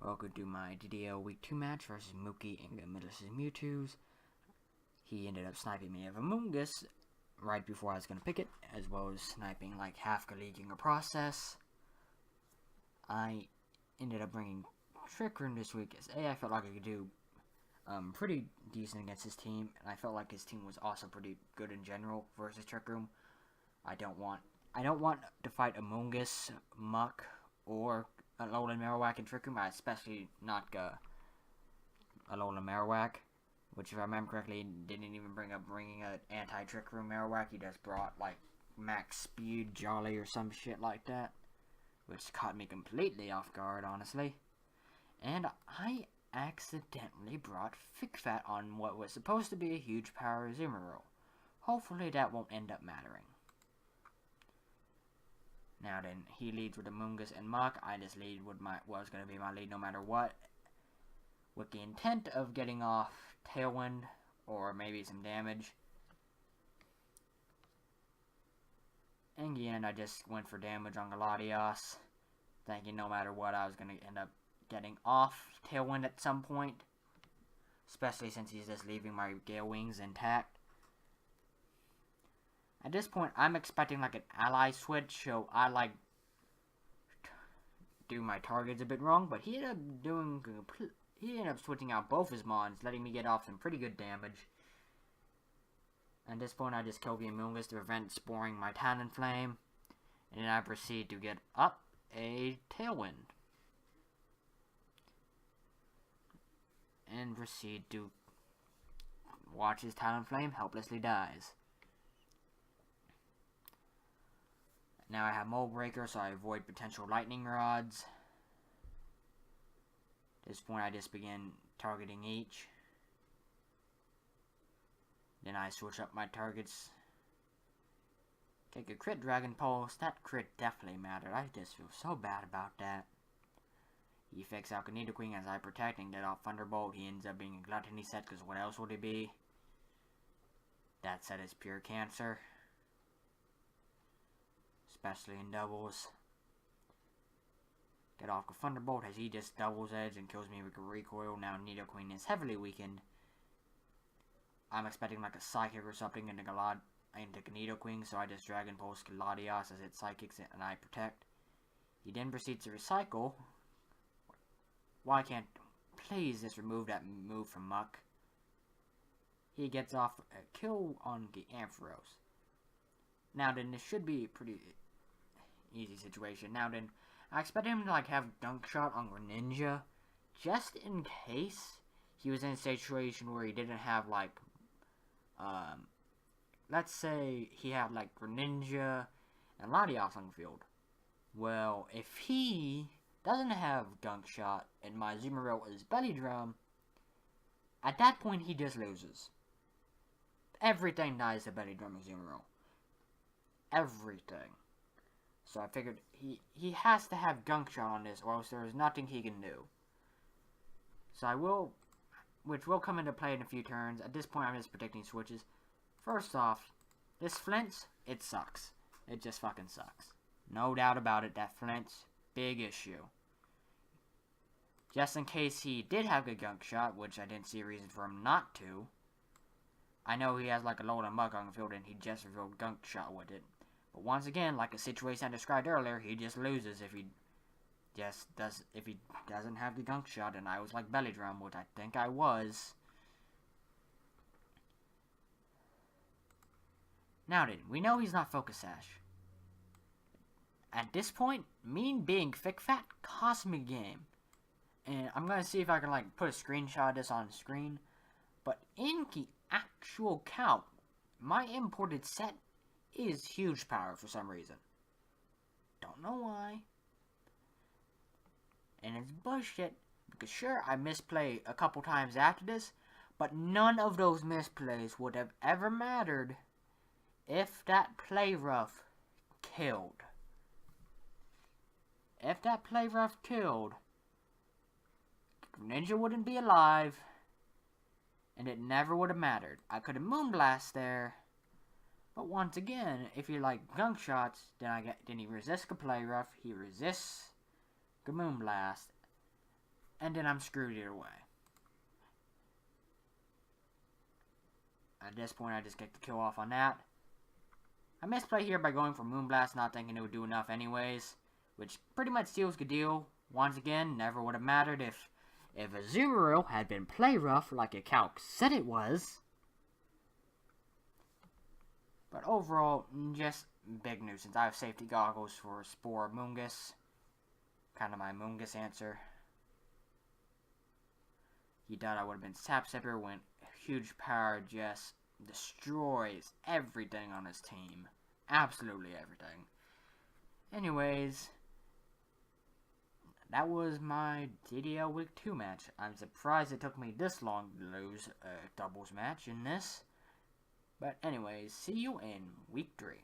Welcome to my DDL Week 2 match versus Mookie and Malicious Mewtwos. He ended up sniping me of Among Us right before I was going to pick it, as well as sniping like half leaking a process. I ended up bringing Trick Room this week as I felt like I could do pretty decent against his team, and I felt like his team was also pretty good in general versus Trick Room. I don't want to fight Among Us, Muck, or Alolan Marowak and Trick Room. I especially not Alolan Marowak, which, if I remember correctly, didn't even bring an anti-Trick Room Marowak. He just brought like max speed Jolly or some shit like that, which caught me completely off guard, honestly. And I accidentally brought Fat on what was supposed to be a huge power Azumarill. Hopefully that won't end up mattering. Now then, he leads with Among Us and Muck. I just lead with what was going to be my lead no matter what, with the intent of getting off Tailwind or maybe some damage. In the end, I just went for damage on Galadios, thinking no matter what I was going to end up getting off Tailwind at some point, especially since he's just leaving my Gale Wings intact. At this point, I'm expecting like an ally switch, so I like do my targets a bit wrong, but he ended up switching out both his mons, letting me get off some pretty good damage. At this point, I just kill the Among Us to prevent sporing my Talonflame, and then I proceed to get up a Tailwind. And proceed to watch his Talonflame helplessly dies. Now I have Mold Breaker, so I avoid potential lightning rods. At this point, I just begin targeting each. Then I switch up my targets. Take a crit Dragon Pulse. That crit definitely mattered. I just feel so bad about that. He affects Nidoqueen as I protect and get off Thunderbolt. He ends up being a Gluttony set, because what else would it be? That set is pure cancer, especially in doubles. Get off the Thunderbolt as he just doubles edge and kills me with a recoil. Now Nidoqueen is heavily weakened. I'm expecting like a Psychic or something into Nidoqueen, so I just Dragon Pulse Galadios as it Psychics it and I protect. He then proceeds to recycle. Why can't please just remove that move from Muck? He gets off a kill on the Ampharos. Now then, this should be a pretty easy situation. Now then, I expect him to like have Gunk Shot on Greninja, just in case he was in a situation where he didn't have like, let's say he had like Greninja and Latios on the field. Well, if he doesn't have Gunk Shot and my Azumarill is Belly Drum, at that point he just loses. Everything dies to Belly Drum Azumarill. Everything. So I figured he has to have Gunk Shot on this, or else there is nothing he can do. So which will come into play in a few turns. At this point, I'm just predicting switches. First off, this Flinch, it sucks. It just fucking sucks. No doubt about it, that Flinch, big issue. Just in case he did have a Gunk Shot, which I didn't see a reason for him not to. I know he has like a Alolan Muck on the field and he just revealed Gunk Shot with it. But once again, like a situation I described earlier, he just loses if he doesn't have the Gunk Shot, and I was like Belly Drum, which I think I was. Now then, we know he's not Focus Sash. At this point, me being Fat cost me game. And I'm gonna see if I can like put a screenshot of this on screen. But in the actual count, my imported set is huge power for some reason. Don't know why. And it's bullshit, because sure, I misplay a couple times after this, but none of those misplays would have ever mattered if that play rough killed. If that play rough killed, Ninja wouldn't be alive, and it never would have mattered. I could have Moonblast there, but once again, if you like Gunk Shots, then he resists the play rough, he resists the Moonblast, and then I'm screwed either way. At this point, I just get the kill off on that. I misplay here by going for Moonblast, not thinking it would do enough anyways, which pretty much seals the deal. Once again, never would have mattered if Azumarill had been play rough like a calc said it was. But overall, just big nuisance. I have safety goggles for Spore Moongus. Kind of my Moongus answer. He thought I would have been Sap Sipper when huge power just destroys everything on his team. Absolutely everything. Anyways, that was my DDL Week 2 match. I'm surprised it took me this long to lose a doubles match in this. But anyways, see you in Week 3.